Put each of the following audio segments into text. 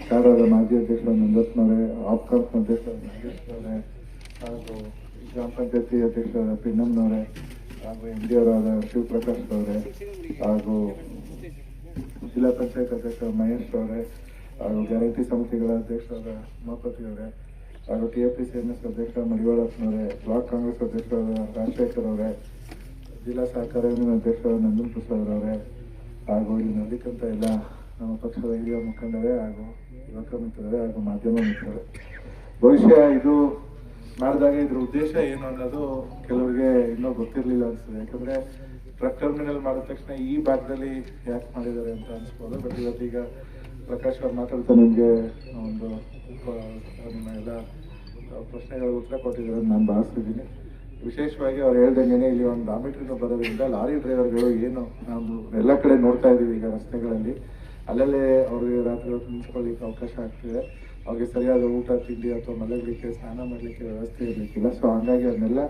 ಶಾರಾದ ಮಾಜಿ ಅಧ್ಯಕ್ಷರು ನಂದತ್ನವರೇ, ಆಪ್ಕಾಮ್ಸ್ ಅಧ್ಯಕ್ಷರು ನಾಗೇಶ್ವರೇ, ಹಾಗೂ ಗ್ರಾಮ ಪಂಚಾಯತಿ ಅಧ್ಯಕ್ಷರಾದ ಪಿನ್ನಮ್ಮನವರೇ, ಹಾಗೂ MD ಅವರಾದ ಶಿವಪ್ರಕಾಶ್ ಅವರೇ, ಹಾಗೂ ಜಿಲ್ಲಾ ಪಂಚಾಯತ್ ಅಧ್ಯಕ್ಷ ಮಹೇಶ್ ಅವರೇ, ಹಾಗೂ ಗ್ಯಾರಂಟಿ ಸಮಿತಿಗಳ ಅಧ್ಯಕ್ಷರಾದ ಉಮಾಪತಿ ಅವರೇ, ಹಾಗೂ TFPCNS ಅಧ್ಯಕ್ಷ ಮಡಿವಾಳಪ್ಪನವರೇ, ಬ್ಲಾಕ್ ಕಾಂಗ್ರೆಸ್ ಅಧ್ಯಕ್ಷರಾದ ರಾಜಶೇಖರ್ ಅವರೇ, ಜಿಲ್ಲಾ ಸಹಕಾರ ಯೂನಿಯನ್ ಅಧ್ಯಕ್ಷರಾದ ನಂದನ್ ಪ್ರಸಾದ್ ಅವರೇ, ಹಾಗೂ ಇಲ್ಲಿ ನಲ್ಲಿಕ್ಕಂತ ಎಲ್ಲ ನಮ್ಮ ಪಕ್ಷದ ಹಿರಿಯ ಮುಖಂಡರೇ, ಹಾಗೂ ಯುವಕ ಮಿತ್ರರೇ, ಹಾಗೂ ಮಾಧ್ಯಮ ಮಿತ್ರರೇ. ಬಹುಶಃ ಇದು ಮಾಡಿದಾಗ ಇದ್ರ ಉದ್ದೇಶ ಏನು ಅನ್ನೋದು ಕೆಲವರಿಗೆ ಇನ್ನೂ ಗೊತ್ತಿರಲಿಲ್ಲ ಅನ್ಸುತ್ತೆ. ಯಾಕಂದ್ರೆ ಟ್ರಕ್ ಟರ್ಮಿನಲ್ ಮಾಡಿದ ತಕ್ಷಣ ಈ ಭಾಗದಲ್ಲಿ ಯಾಕೆ ಮಾಡಿದ್ದಾರೆ ಅಂತ ಅನ್ಸ್ಬೋದು. ಬಟ್ ಇವತ್ತೀಗ ಪ್ರಕಾಶ್ ಅವ್ರು ಮಾತಾಡ್ತಾ ನಿಮಗೆ ಒಂದು ನಿಮ್ಮ ಎಲ್ಲ ಪ್ರಶ್ನೆಗಳ ಉತ್ತರ ಕೊಟ್ಟಿದ್ದಾರೆ ನಾನು ಭಾವಿಸ್ತಿದ್ದೀನಿ. ವಿಶೇಷವಾಗಿ ಅವ್ರು ಹೇಳ್ದಂಗೆ ಇಲ್ಲಿ ಒಂದು ಡಾಮಿಟ್ರಿನ ಬರೋದ್ರಿಂದ ಲಾರಿ ಡ್ರೈವರ್ಗಳು ಏನು ನಾವು ಎಲ್ಲ ಕಡೆ ನೋಡ್ತಾ ಇದ್ದೀವಿ ಈಗ ರಸ್ತೆಗಳಲ್ಲಿ, ಅಲ್ಲಲ್ಲೇ ಅವ್ರಿಗೆ ರಾತ್ರಿ ಹೊತ್ತು ನಿಂತ್ಕೊಳ್ಳಿಕ್ಕೆ ಅವಕಾಶ ಆಗ್ತಿದೆ. ಅವ್ರಿಗೆ ಸರಿಯಾದ ಊಟ ತಿಂಡಿ ಅಥವಾ ಮಲಗಲಿಕ್ಕೆ ಸ್ನಾನ ಮಾಡಲಿಕ್ಕೆ ವ್ಯವಸ್ಥೆ ಇರಲಿಕ್ಕಿಲ್ಲ. ಸೊ ಹಂಗಾಗಿ ಅದನ್ನೆಲ್ಲ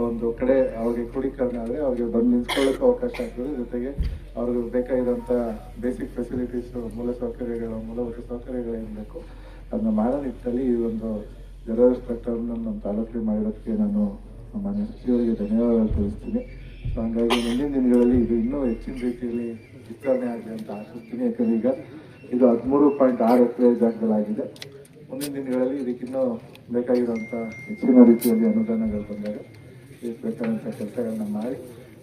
ಒಂದು ಕಡೆ ಅವ್ರಿಗೆ ಕ್ರೋಢೀಕರಣ ಆದರೆ ಅವ್ರಿಗೆ ಬಂದು ನಿಂತ್ಕೊಳ್ಳೋಕೆ ಅವಕಾಶ ಆಗ್ತದೆ. ಜೊತೆಗೆ ಅವ್ರಿಗೆ ಬೇಕಾಗಿರೋಂಥ ಬೇಸಿಕ್ ಫೆಸಿಲಿಟೀಸು, ಮೂಲಭೂತ ಸೌಕರ್ಯಗಳು ಏನು ಬೇಕು ಅದನ್ನ ಮಾಡೋ ನಿಟ್ಟಿನಲ್ಲಿ ಈ ಒಂದು ಜನರಲ್ ಸ್ಟ್ರಕ್ಟರ್ನ ನಮ್ಮ ತಾಲೂಕಿಗೆ ಮಾಡಿರೋದಕ್ಕೆ ನಾನು ಮಾನ್ಯ ಸಚಿವರಿಗೆ ಧನ್ಯವಾದ ತಿಳಿಸ್ತೀನಿ. ಸೊ ಹಂಗಾಗಿ ಮುಂದಿನ ದಿನಗಳಲ್ಲಿ ಇದು ಇನ್ನೂ ಹೆಚ್ಚಿನ ರೀತಿಯಲ್ಲಿ ವಿಸ್ತರಣೆ ಆಗಲಿ ಅಂತ ಆಶಿಸ್ತೀನಿ. ಯಾಕಂದ್ರೆ ಈಗ ಇದು 13.6 ಎಕರೆ ಜಾಗದಲ್ಲಾಗಿದೆ. ಮುಂದಿನ ದಿನಗಳಲ್ಲಿ ಇದಕ್ಕಿನ್ನೂ ಬೇಕಾಗಿರುವಂಥ ಹೆಚ್ಚಿನ ರೀತಿಯಲ್ಲಿ ಅನುದಾನಗಳು ಬಂದಾಗ ಬೇಕಾದಂಥ ಕೆಲಸಗಳನ್ನ ಮಾಡಿ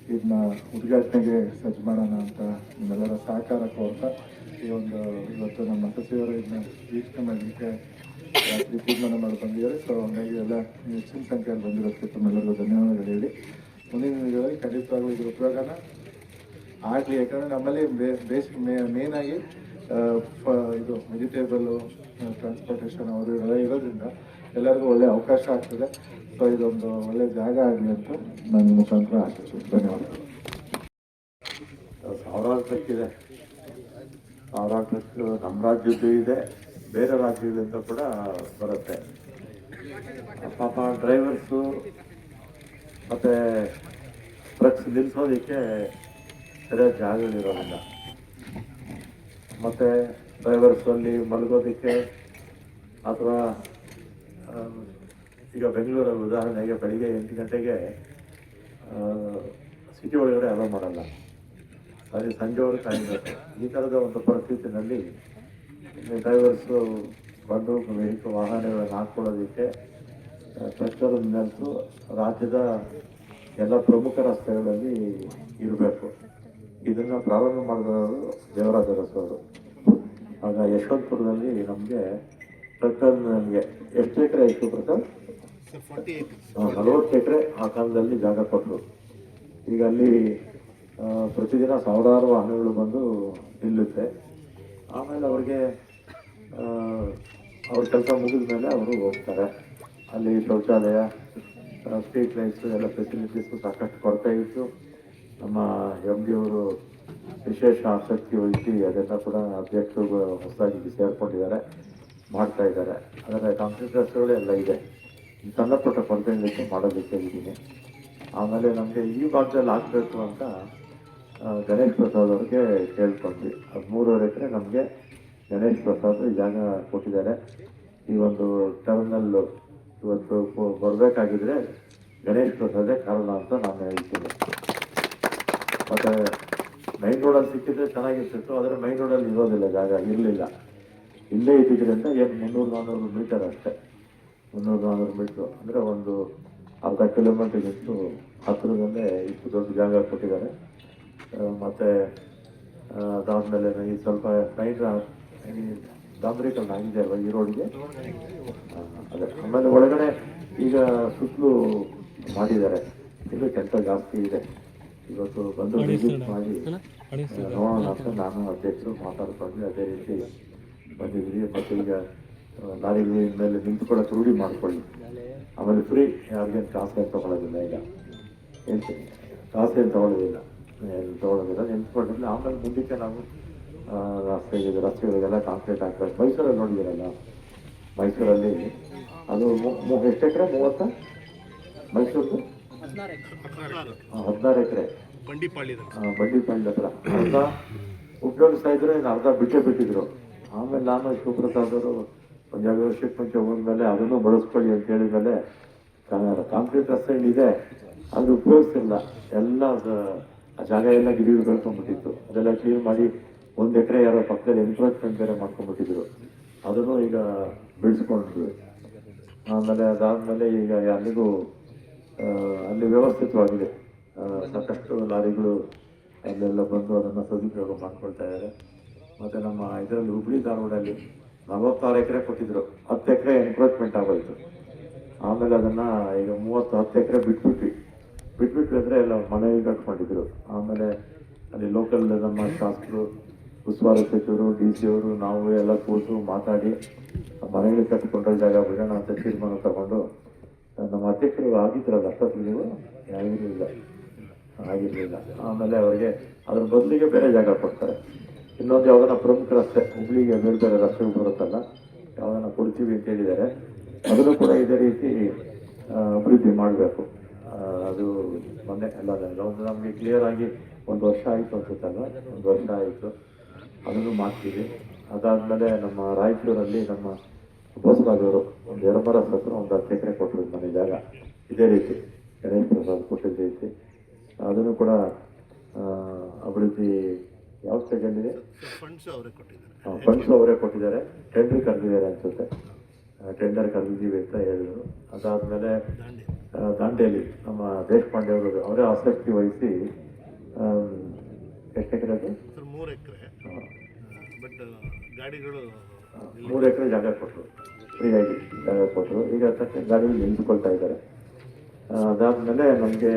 ಇದನ್ನ ಉದ್ಘಾಟನೆಗೆ ಸಜ್ಜು ಮಾಡೋಣ ಅಂತ ನಿಮ್ಮೆಲ್ಲರ ಸಹಕಾರ ಕೋರ್ತಾ ಇವತ್ತು ನಮ್ಮ ಸಚಿವರು ಇದನ್ನ ವೀಕ್ಷಣೆ ಮಾಡಲಿಕ್ಕೆ ರಾತ್ರಿ ತೀರ್ಮಾನ ಮಾಡಿ ಬಂದಿದ್ದಾರೆ. ಸೊ ಹಂಗಾಗಿ ಎಲ್ಲ ಹೆಚ್ಚಿನ ಸಂಖ್ಯೆಯಲ್ಲಿ ಬಂದಿರೋದಕ್ಕೆ ತಮ್ಮೆಲ್ಲರಿಗೂ ಧನ್ಯವಾದಗಳು ಹೇಳಿ, ಮುಂದಿನ ದಿನಗಳಲ್ಲಿ ಖಂಡಿತವಾಗ್ಲೂ ಇದ್ರ ಉಪಯೋಗನ ಆಗಲಿ. ಯಾಕಂದರೆ ನಮ್ಮಲ್ಲಿ ಮೇನ್ ಆಗಿ ಇದು ವೆಜಿಟೇಬಲ್ ಟ್ರಾನ್ಸ್ಪೋರ್ಟೇಷನ್ ಅವರು ಎಲ್ಲ ಇರೋದ್ರಿಂದ ಎಲ್ಲರಿಗೂ ಒಳ್ಳೆ ಅವಕಾಶ ಆಗ್ತದೆ. ಸೊ ಇದೊಂದು ಒಳ್ಳೆ ಜಾಗ ಆಗಲಿ ಅಂತ ನನ್ನ ಮುಖಾಂತರ ಆಶಿಸ್ತೀನಿ. ಧನ್ಯವಾದಗಳು. ಸಾವಿರಾರು ಟ್ರಕ್ ಇದೆ, ಸಾವಿರಾರು ಟ್ರಕ್ ನಮ್ಮ ರಾಜ್ಯದ್ದು ಇದೆ, ಬೇರೆ ರಾಜ್ಯದಿಂದ ಕೂಡ ಬರುತ್ತೆ. ಪಾಪ ಡ್ರೈವರ್ಸು ಮತ್ತು ಟ್ರಕ್ಸ್ ನಿಲ್ಲಿಸೋದಕ್ಕೆ ಸರಿಯಾದ ಜಾಗಗಳಿರೋದಿಲ್ಲ. ಮತ್ತು ಡ್ರೈವರ್ಸಲ್ಲಿ ಮಲಗೋದಕ್ಕೆ ಅಥವಾ ಈಗ ಬೆಂಗಳೂರಲ್ಲಿ ಉದಾಹರಣೆಗೆ ಬೆಳಿಗ್ಗೆ 8 ಗಂಟೆಗೆ ಸಿಟಿ ಒಳಗಡೆ ಅಲೋ ಮಾಡಲ್ಲ, ಅಲ್ಲಿ ಸಂಜೆವರೆಗೆ ಕಾಯಬೇಕು. ಈ ಥರದ ಒಂದು ಪರಿಸ್ಥಿತಿನಲ್ಲಿ ಡ್ರೈವರ್ಸು ಬಂದು ವಾಹನಗಳನ್ನು ಹಾಕ್ಕೊಳ್ಳೋದಕ್ಕೆ ಟ್ರಕ್ಟರ್ ನಿಂತು ರಾಜ್ಯದ ಎಲ್ಲ ಪ್ರಮುಖ ರಸ್ತೆಗಳಲ್ಲಿ ಇರಬೇಕು. ಇದನ್ನು ಪ್ರಾರಂಭ ಮಾಡಿದವರು ದೇವರಾಜ ಅರಸು ಅವರು. ಆಗ ಯಶವಂತಪುರದಲ್ಲಿ ನಮಗೆ ಟ್ರಕ್ಟರ್ ನನಗೆ ಎಷ್ಟು ಎಕರೆ ಆಯಿತು ಪ್ರಕಾಶ್? 40 ಎಕರೆ ಆ ಕಾಲದಲ್ಲಿ ಜಾಗ ಕೊಟ್ಟರು. ಈಗ ಅಲ್ಲಿ ಪ್ರತಿದಿನ ಸಾವಿರಾರು ವಾಹನಗಳು ಬಂದು ನಿಲ್ಲುತ್ತೆ. ಆಮೇಲೆ ಅವ್ರಿಗೆ ಅವ್ರ ಕೆಲಸ ಮುಗಿದ ಮೇಲೆ ಅವರು ಹೋಗ್ತಾರೆ. ಅಲ್ಲಿ ಶೌಚಾಲಯ, ಸ್ಟ್ರೀಟ್ ಲೈಟ್ಸು ಎಲ್ಲ ಫೆಸಿಲಿಟೀಸು ಸಾಕಷ್ಟು ಕೊರತೆ ಇತ್ತು. ನಮ್ಮ MD ಅವರು ವಿಶೇಷ ಆಸಕ್ತಿ ವಹಿಸಿ ಅದೆಲ್ಲ ಕೂಡ ಅಧ್ಯಕ್ಷರು ಹೊಸದಾಗಿ ಸೇರ್ಕೊಂಡಿದ್ದಾರೆ, ಮಾಡ್ತಾ ಇದ್ದಾರೆ. ಅದರ ಕಾಂಕ್ರೀಟ್ ರಸ್ತೆಗಳು ಎಲ್ಲ ಇದೆ. ಸಣ್ಣ ಪುಟ್ಟ ಕೊರತೆಗಳಿಗೆ ಮಾಡೋದಕ್ಕೆ ಇದ್ದೀನಿ. ಆಮೇಲೆ ನಮಗೆ ಈ ಭಾಗದಲ್ಲಿ ಹಾಕಬೇಕು ಅಂತ ಗಣೇಶ್ ಪ್ರಸಾದ್ ಅವ್ರಿಗೆ ಕೇಳ್ಕೊಂಡ್ವಿ. 13.5 ಎಕರೆ ನಮಗೆ ಗಣೇಶ್ ಪ್ರಸಾದ್ ಜಾಗ ಕೊಟ್ಟಿದ್ದಾರೆ. ಈ ಒಂದು ಟರ್ಮಿನಲ್ ಇವತ್ತು ಬರಬೇಕಾಗಿದ್ರೆ ಗಣೇಶ್ ಪ್ರಸಾದೇ ಕಾರಣ ಅಂತ ನಾನು ಹೇಳ್ತೀನಿ. ಮತ್ತು ಮೈನ್ ರೋಡಲ್ಲಿ ಸಿಕ್ಕಿದ್ರೆ ಚೆನ್ನಾಗಿರ್ತಿತ್ತು, ಆದರೆ ಮೈನ್ ರೋಡಲ್ಲಿ ಇರೋದಿಲ್ಲ, ಜಾಗ ಇರಲಿಲ್ಲ. ಇಲ್ಲೇ ಇದ್ದಿದ್ದರಿಂದ ಏನು 300-400 ಮೀಟರ್ ಅಷ್ಟೇ, 300-400 ಮೀಟ್ರು ಅಂದರೆ ಒಂದು ಅರ್ಧ ಕಿಲೋಮೀಟರ್ಗಿಂತೂ ಹತ್ತಿರದಲ್ಲೇ ಇಷ್ಟು ದೊಡ್ಡ ಜಾಗ ಕೊಟ್ಟಿದ್ದಾರೆ. ಮತ್ತು ಅದಾದಮೇಲೆ ಈ ಸ್ವಲ್ಪ ಈ ಡಾಂಬರೀಕರಣ ಆಗಿದೆ ಅಲ್ವ ಈ ರೋಡ್ಗೆ, ಅದೇ. ಆಮೇಲೆ ಒಳಗಡೆ ಈಗ ಸುತ್ತಲೂ ಮಾಡಿದ್ದಾರೆ, ಇದು ಕೆಲಸ ಜಾಸ್ತಿ ಇದೆ. ಇವತ್ತು ಬಂದು ವಿಸಿಟ್ ಮಾಡಿ ನೋಡೋಣ ಅಂತ ನಾನು ಅಧ್ಯಕ್ಷರು ಮಾತಾಡ್ಕೊಂಡ್ವಿ. ಅದೇ ರೀತಿ ಬಂದಿದ್ವಿ. ಮತ್ತು ಈಗ ಲಾರಿಗಳ ಮೇಲೆ ನಿಂತ್ಕೊಳ್ಳೋಕೆ ರೂಢಿ ಮಾಡ್ಕೊಳ್ಳಿ. ಆಮೇಲೆ ಫ್ರೀ, ಯಾರಿಗೇನು ಕಾಸು ಏನು ತೊಗೊಳೋದಿಲ್ಲ. ಈಗ ಹೇಳ್ತೀನಿ, ಕಾಸೇನು ತೊಗೊಳ್ಳೋದಿಲ್ಲ, ನಿಂತ್ಕೊಂಡಿಲ್ಲ. ಆಮೇಲೆ ಮುಂದಕ್ಕೆ ನಾವು ರಸ್ತೆಗಳಿಗೆಲ್ಲ ಕಾಂಕ್ರೀಟ್ ಹಾಕ್ಬೇಕು. ಮೈಸೂರಲ್ಲಿ ನೋಡಿದ್ದೀರಲ್ಲ, ಮೈಸೂರಲ್ಲಿ ಅದು ಎಷ್ಟು ಎಕರೆ? 30? ಮೈಸೂರು 16 ಎಕರೆ ಬಂಡಿಪಾಳ್ಯದ ಹತ್ರ ಅರ್ಧ ಉಪಯೋಗಿಸ್ತಾ ಇದ್ರು, ಇನ್ನು ಅರ್ಧ ಬಿಟ್ಟಿದ್ರು. ಆಮೇಲೆ ನಾನು ಶಿವಪ್ರಸಾದ್ ಅವರು ಒಂದು 2 ವರ್ಷಕ್ಕೆ ಮುಂಚೆ ಹೋದ್ಮೇಲೆ ಅದನ್ನು ಬಳಸ್ಕೊಳ್ಳಿ ಅಂತ ಹೇಳಿದ್ಮೇಲೆ ಕಾಂಕ್ರೀಟ್ ರಸ್ತೆ ಇದೆ, ಅದು ಉಪಯೋಗಿಸ್ತಿಲ್ಲ. ಎಲ್ಲ ಆ ಜಾಗ ಎಲ್ಲ ಗಿಡಗಳು ಬೆಳ್ಕೊಂಡ್ಬಿಟ್ಟಿತ್ತು, ಅದೆಲ್ಲ ಕ್ಲೀನ್ ಮಾಡಿ 1 ಎಕರೆ ಯಾರೋ ಪಕ್ಕದಲ್ಲಿ ಎನ್ಕ್ರೋಚ್ಮೆಂಟ್ ಬೇರೆ ಮಾಡ್ಕೊಂಡ್ಬಿಟ್ಟಿದ್ರು, ಅದನ್ನು ಈಗ ಬಿಡಿಸ್ಕೊಂಡ್ವಿ. ಆಮೇಲೆ ಅದಾದಮೇಲೆ ಈಗ ಅಲ್ಲಿಗೂ ಅಲ್ಲಿ ವ್ಯವಸ್ಥಿತವಾಗಿದೆ, ಸಾಕಷ್ಟು ಲಾರಿಗಳು ಅಲ್ಲೆಲ್ಲ ಬಂದು ಅದನ್ನು ಸದುಪಯೋಗ ಮಾಡ್ಕೊಳ್ತಾ ಇದ್ದಾರೆ. ಮತ್ತು ನಮ್ಮ ಇದರಲ್ಲಿ ಹುಬ್ಳಿ ಧಾರವಾಡಲ್ಲಿ 46 ಎಕರೆ ಕೊಟ್ಟಿದ್ರು, 10 ಎಕರೆ ಎನ್ಕ್ರೋಚ್ಮೆಂಟ್ ಆಗೋಯ್ತು. ಆಮೇಲೆ ಅದನ್ನು ಈಗ 10 ಎಕರೆ ಬಿಟ್ಬಿಟ್ವಿ ಅಂದರೆ ಎಲ್ಲ ಮನೆ ಕಟ್ಕೊಂಡಿದ್ರು. ಆಮೇಲೆ ಅಲ್ಲಿ ಲೋಕಲ್ ನಮ್ಮ ಶಾಸಕರು, ಉಸ್ತುವಾರಿ ಸಚಿವರು, DC ಅವರು, ನಾವು ಎಲ್ಲ ಕೂತು ಮಾತಾಡಿ ಮನೆಗಳು ಕಟ್ಟಿಕೊಂಡ್ರೆ ಜಾಗ ಬಿಡೋಣ ಅಂತ ತೀರ್ಮಾನ ತಗೊಂಡು ನಮ್ಮ ಅಧ್ಯಕ್ಷರು ಆಗಿದ್ರಲ್ಲ ಅಷ್ಟೊತ್ತಿಗೆ ನೀವು ಆಗಿರಲಿಲ್ಲ. ಆಮೇಲೆ ಅವರಿಗೆ ಅದ್ರ ಬದಲಿಗೆ ಬೇರೆ ಜಾಗ ಕೊಡ್ತಾರೆ. ಇನ್ನೊಂದು ಯಾವ್ದಾನ ಪ್ರಮುಖ ರಸ್ತೆ ಹುಬ್ಳಿಗೆ ಬೇರೆ ಬೇರೆ ರಸ್ತೆಗಳು ಬರುತ್ತಲ್ಲ, ಯಾವ್ದಾನ ಕೊಡ್ತೀವಿ ಅಂತ ಹೇಳಿದ್ದಾರೆ. ಅದನ್ನು ಕೂಡ ಇದೇ ರೀತಿ ಅಭಿವೃದ್ಧಿ ಮಾಡಬೇಕು. ಅದು ಮೊನ್ನೆ ಎಲ್ಲ ನಮಗೆ ಕ್ಲಿಯರ್ ಆಗಿ 1 ವರ್ಷ ಆಯಿತು ಅನ್ಸುತ್ತಲ್ಲ, 1 ವರ್ಷ ಆಯಿತು, ಅದನ್ನು ಮಾಡ್ತೀವಿ. ಅದಾದಮೇಲೆ ನಮ್ಮ ರಾಯಚೂರಲ್ಲಿ ನಮ್ಮ ಬೋಸರಾಜ್ ಅವರು ಒಂದು 2 ಮರ ಹತ್ರ ಒಂದು 10 ಎಕರೆ ಕೊಟ್ಟರು ಮನೆ ಜಾಗ, ಇದೇ ರೀತಿ ಗಣೇಶ್ ಪ್ರಸಾದ್ ಕೊಟ್ಟಿದ್ದ ರೀತಿ ಅದನ್ನು ಕೂಡ ಅಭಿವೃದ್ಧಿ ಯಾವ ಸ್ಟೇಜಲ್ಲಿದೆ, ಫಂಡ್ಸ್ ಅವರೇ ಕೊಟ್ಟಿದ್ದಾರೆ. ಟೆಂಡರ್ ಕರೆದಿದ್ದಾರೆ ಅನ್ಸುತ್ತೆ, ಟೆಂಡರ್ ಕರೆದಿದ್ದೀವಿ ಅಂತ ಹೇಳಿದರು. ಅದಾದಮೇಲೆ ದಾಂಡೇಲಿ ನಮ್ಮ ದೇಶಪಾಂಡೆ ಅವರು ಅವರೇ ಆಸಕ್ತಿ ವಹಿಸಿ ಎಷ್ಟು ಎಕರೆ ಅದು 3 ಎಕರೆ ಬಟ್ ಗಾಡಿಗಳು 3 ಎಕರೆ ಜಾಗ ಕೊಟ್ಟರು, ಫ್ರೀಯಾಗಿ ಜಾಗ ಕೊಟ್ಟರು. ಈಗ ತಕ್ಷಣ ಗಾಡಿ ನಿಲ್ಲಿಸ್ಕೊಳ್ತಾ ಇದ್ದಾರೆ. ಅದಾದಮೇಲೆ ನಮಗೆ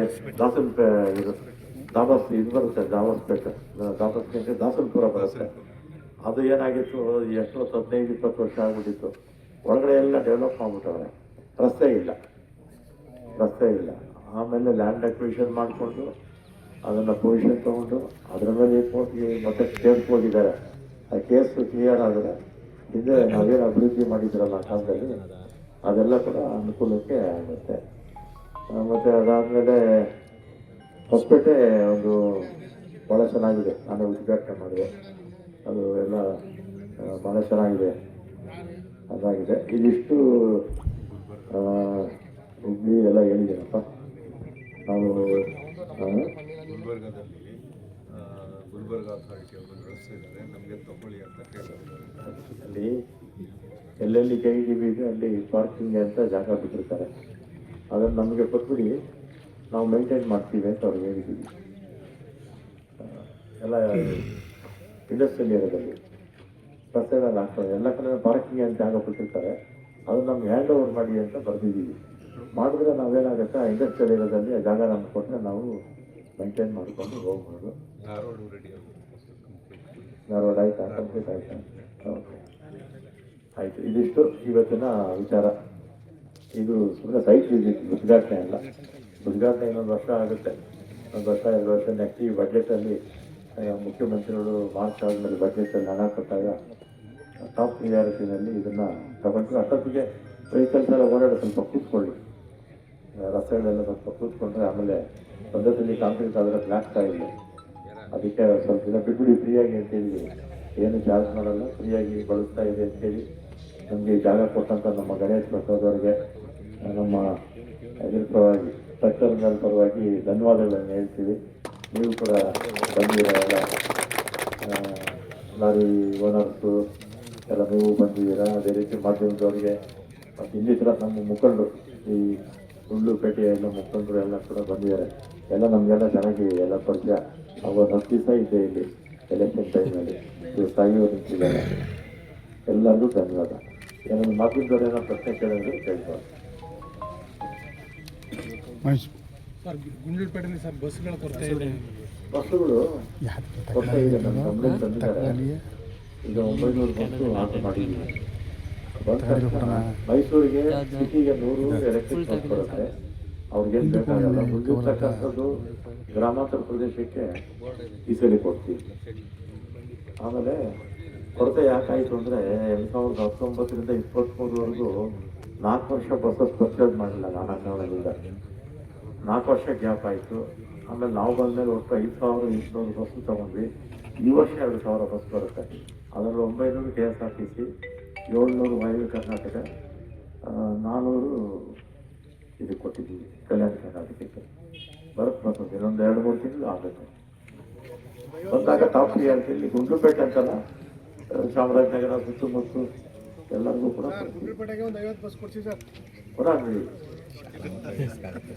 ದಾಬಸ್ ಇದು ಬರುತ್ತೆ, ದಾಬಸ್ಗೆ ದಾಸನ್ಪುರ ಬರುತ್ತೆ. ಅದು ಏನಾಗಿತ್ತು, ಎಷ್ಟು 15-20 ವರ್ಷ ಆಗ್ಬಿಟ್ಟಿತ್ತು. ಒಳಗಡೆ ಎಲ್ಲ ಡೆವಲಪ್ ಮಾಡ್ಬಿಟ್ಟವ್ರೆ, ರಸ್ತೆ ಇಲ್ಲ. ಆಮೇಲೆ ಲ್ಯಾಂಡ್ ಅಕ್ವಿಷನ್ ಮಾಡಿಕೊಂಡು ಅದನ್ನು ಪೊಸಿಷನ್ ತೊಗೊಂಡು ಅದರ ಮೇಲೆ ಕೋರ್ಟ್ಗೆ ಮತ್ತೆ ಕೇಸ್ ಹೋಗಿದ್ದಾರೆ. ಆ ಕೇಸ್ ಕ್ಲಿಯರ್ ಆದರೆ ಹಿಂದೆ ನಾವೇನು ಅಭಿವೃದ್ಧಿ ಮಾಡಿದ್ರಲ್ಲ ಆ ಕಾಲದಲ್ಲಿ ಅದೆಲ್ಲ ಕೂಡ ಅನುಕೂಲಕ್ಕೆ ಆಗುತ್ತೆ. ಮತ್ತು ಅದಾದಮೇಲೆ ಹೊಸಪೇಟೆ ಒಂದು ಭಾಳ ಚೆನ್ನಾಗಿದೆ, ನಾನೇ ಉದ್ಘಾಟನೆ ಮಾಡಿದೆ, ಅದು ಎಲ್ಲ ಭಾಳ ಚೆನ್ನಾಗಿದೆ, ಅದಾಗಿದೆ. ಇದಿಷ್ಟು ಹುಬ್ಳಿ ಎಲ್ಲ ಹೇಳಿದ್ದೀನಪ್ಪ ನಾವು. ಗುಲ್ಬರ್ಗ ಅಥಾರಿಟಿ ಅವರು ನಡೆಸ್ತಿದ್ದಾರೆ, ನಮಗೆ ತಗೊಳ್ಳಿ ಅಂತ ಕೇಳಿದ್ದಾರೆ. ಅಲ್ಲಿ ಎಲ್ಲೆಲ್ಲಿ KEDB ಇದೆ ಅಲ್ಲಿ ಪಾರ್ಕಿಂಗ್ ಅಂತ ಜಾಗ ಬಿಟ್ಟಿರ್ತಾರೆ, ಅದನ್ನು ನಮಗೆ ಕೊಟ್ಬಿಡಿ, ನಾವು ಮೇಂಟೈನ್ ಮಾಡ್ತೀವಿ ಅಂತ ಅವ್ರಿಗೆ ಹೇಳಿದ್ದೀವಿ. ಎಲ್ಲ ಇಂಡಸ್ಟ್ರಿಯಲ್ ಏರಿಯಾದಲ್ಲಿ ರಸ್ತೆಗಳಲ್ಲಿ ಆಗ್ತದೆ, ಎಲ್ಲ ಕಡೆ ಪಾರ್ಕಿಂಗ್ ಅಂತ ಜಾಗ ಬಿಟ್ಟಿರ್ತಾರೆ, ಅದನ್ನು ನಮ್ಗೆ ಹ್ಯಾಂಡ್ ಓವರ್ ಮಾಡಿ ಅಂತ ಬರೆದಿದ್ದೀವಿ. ಮಾಡಿದ್ರೆ ನಾವೇನಾಗುತ್ತೆ, ಇಂಡಸ್ಟ್ರಿಯಲ್ ಏರಿಯಾದಲ್ಲಿ ಆ ಜಾಗ ನಮ್ಗೆ ಕೊಟ್ಟರೆ ನಾವು ಮೇಂಟೈನ್ ಮಾಡಿಕೊಂಡು ಹೋಗ್ಬೋದು. ಧಾರವಾಡ ಆಯ್ತಾ, ಕಂಪ್ಲೀಟ್ ಆಯ್ತಾ? ಓಕೆ, ಆಯಿತು. ಇದಿಷ್ಟು ಇವತ್ತಿನ ವಿಚಾರ. ಇದು ಸುಮ್ಮನೆ ಸೈಟ್ ವಿಸಿಟ್, ಉದ್ಘಾಟನೆ ಅಲ್ಲ. ಉದ್ಘಾಟನೆ ಇನ್ನೊಂದು ವರ್ಷ ಆಗುತ್ತೆ, 1 ವರ್ಷ 2 ವರ್ಷ. ನೆಕ್ಸ್ಟ್ ಈ ಬಜೆಟಲ್ಲಿ ಮುಖ್ಯಮಂತ್ರಿಗಳು ಮಾರ್ಚ್ ಆದಮೇಲೆ ಬಜೆಟಲ್ಲಿ ಹಣ ಕೊಟ್ಟಾಗ ಟಾಪ್ ಪ್ರಿಯಾರಿಟಿನಲ್ಲಿ ಇದನ್ನು ತಗೊಂಡು ಅಷ್ಟೊತ್ತಿಗೆ ವೆಹಿಕಲ್ಸ್ ಎಲ್ಲ ಓಡಾಡೋ ಸ್ವಲ್ಪ ಕೂತ್ಕೊಳ್ಳಿ, ರಸ್ತೆಗಳೆಲ್ಲ ಸ್ವಲ್ಪ ಕೂತ್ಕೊಂಡ್ರೆ ಆಮೇಲೆ ಪದ್ಧತಿಯಲ್ಲಿ ಕಾಂಕ್ರೀಟ್ ಆದರೆ ಆಗ್ತಾ ಇಲ್ಲ. ಅದಕ್ಕೆ ಸ್ವಲ್ಪ ದಿನ ಬಿಟ್ಬಿಡಿ ಫ್ರೀಯಾಗಿ ಅಂತೇಳಿ, ಏನು ಚಾರ್ಜ್ ಮಾಡಲ್ಲ, ಫ್ರೀಯಾಗಿ ಬಳಸ್ತಾ ಇದೆ ಅಂತೇಳಿ ನಮಗೆ ಜಾಗ ಕೊಟ್ಟಂಥ ನಮ್ಮ ಗಣೇಶ್ ಪ್ರಸಾದ್ ಅವರಿಗೆ ನಮ್ಮ ಇದ್ರ ಪರವಾಗಿ ಟ್ರಕ್ಟರ್ಗಳ ಪರವಾಗಿ ಧನ್ಯವಾದಗಳನ್ನು ಹೇಳ್ತೀವಿ. ನೀವು ಕೂಡ ಬಂದಿದ್ದೀರ, ಎಲ್ಲ ಲಾರಿ ಓನರ್ಸು ಎಲ್ಲ ನೀವು ಬಂದಿದ್ದೀರಾ. ಅದೇ ರೀತಿ ಮಾಧ್ಯಮದವರಿಗೆ ಮತ್ತು ಇನ್ನಿತರ ನಮ್ಮ ಮುಖಂಡರು, ಈ ಉಳ್ಳುಪೇಟೆಯ ಎಲ್ಲ ಮುಖಂಡರು ಎಲ್ಲ ಕೂಡ ಬಂದಿದ್ದಾರೆ. ಎಲ್ಲ ನಮಗೆಲ್ಲ ಚೆನ್ನಾಗಿ ಎಲ್ಲ ಪರಿಚಯ. ಅವಾಗ 10 ದಿವಸ ಇದ್ದೆ ಇಲ್ಲಿ ಎಲೆಕ್ಷನ್ ಟೈಮ್ನಲ್ಲಿ, ಸಾಯಿಯವರು ನಿಂತಿದ್ದಾರೆ. ಎಲ್ಲರಿಗೂ ಧನ್ಯವಾದ. ಏನಾದ್ರು ಮಾಧ್ಯಮದವ್ರು ಏನೋ ಪ್ರಶ್ನೆ ಕೇಳಿದ್ರೆ ಕೇಳ್ತಾರೆ. ಸರ್, ಗುಂಡ್ಲುಪೇಟೆಯಲ್ಲಿ ಸರ್ ಬಸ್ಗಳ ಕೊರತೆ ಇದೆ. ಬಸ್ಸುಗಳು ಕೊರತೆ ಇದೆ, ನಮ್ಮ ಗಮನಕ್ಕೆ ತಂದಿದ್ದಾರೆ. ಈಗ 900 ಬಸ್ಸು ಆಟ ಮಾಡಿದ್ದೀವಿ. ಬಂದ ತಕ್ಷಣ ಮೈಸೂರಿಗೆ ಸಿಟಿಗೆ 100 ಎಲೆಕ್ಟ್ರಿಕ್ ಬಸ್ ಬರುತ್ತೆ, ಅವ್ರಿಗೇನು ಬೇಕಾಗಲ್ಲ. ಮುಂದಿರ್ತಕ್ಕಂಥದ್ದು ಗ್ರಾಮಾಂತರ ಪ್ರದೇಶಕ್ಕೆ ಈ ಸಲ ಕೊಡ್ತೀವಿ. ಆಮೇಲೆ ಕೊರತೆ ಯಾಕಾಯಿತು ಅಂದರೆ 2019ರಿಂದ 23ವರೆಗೂ 4 ವರ್ಷ ಬಸ್ಸಸ್ ಪರ್ಚೇಸ್ ಮಾಡಿಲ್ಲ ನಾನಾ ಕಾರಣದಿಂದ. 4 ವರ್ಷ ಗ್ಯಾಪ್ ಆಯಿತು. ಆಮೇಲೆ ನಾವು ಬಂದಮೇಲೆ ಒಟ್ಟು 5800 ಬಸ್ಸು ತೊಗೊಂಡ್ವಿ. ಈ ವರ್ಷ 2,000 ಬಸ್ ಬರುತ್ತೆ. ಅದರಲ್ಲಿ 900 KSRTC, 700 ವಾಯು ಕರ್ನಾಟಕ, 400 ಇದಕ್ಕೆ ಕೊಟ್ಟಿದ್ದೀವಿ ಕಲ್ಯಾಣ ಕರ್ನಾಟಕಕ್ಕೆ. ಬರ್ತದೆ ಇನ್ನೊಂದು 2-3 ತಿಂಗಳು ಆಗುತ್ತೆ. ಬಂದಾಗ ಟಾಪ್ ಪ್ರಿಯಾರಿಟಿಯಲ್ಲಿ ಗುಂಡ್ಲುಪೇಟೆ ಅಂತಲ್ಲ, ಚಾಮರಾಜನಗರ ಸುತ್ತಮುತ್ತ ಎಲ್ಲರಿಗೂ ಕೂಡ ಗುಂಡ್ಲುಪೇಟೆಗೆ ಒಂದು 50 ಬಸ್ ಕೊಡ್ಸಿ ಸರ್. ಹೊರಗೆ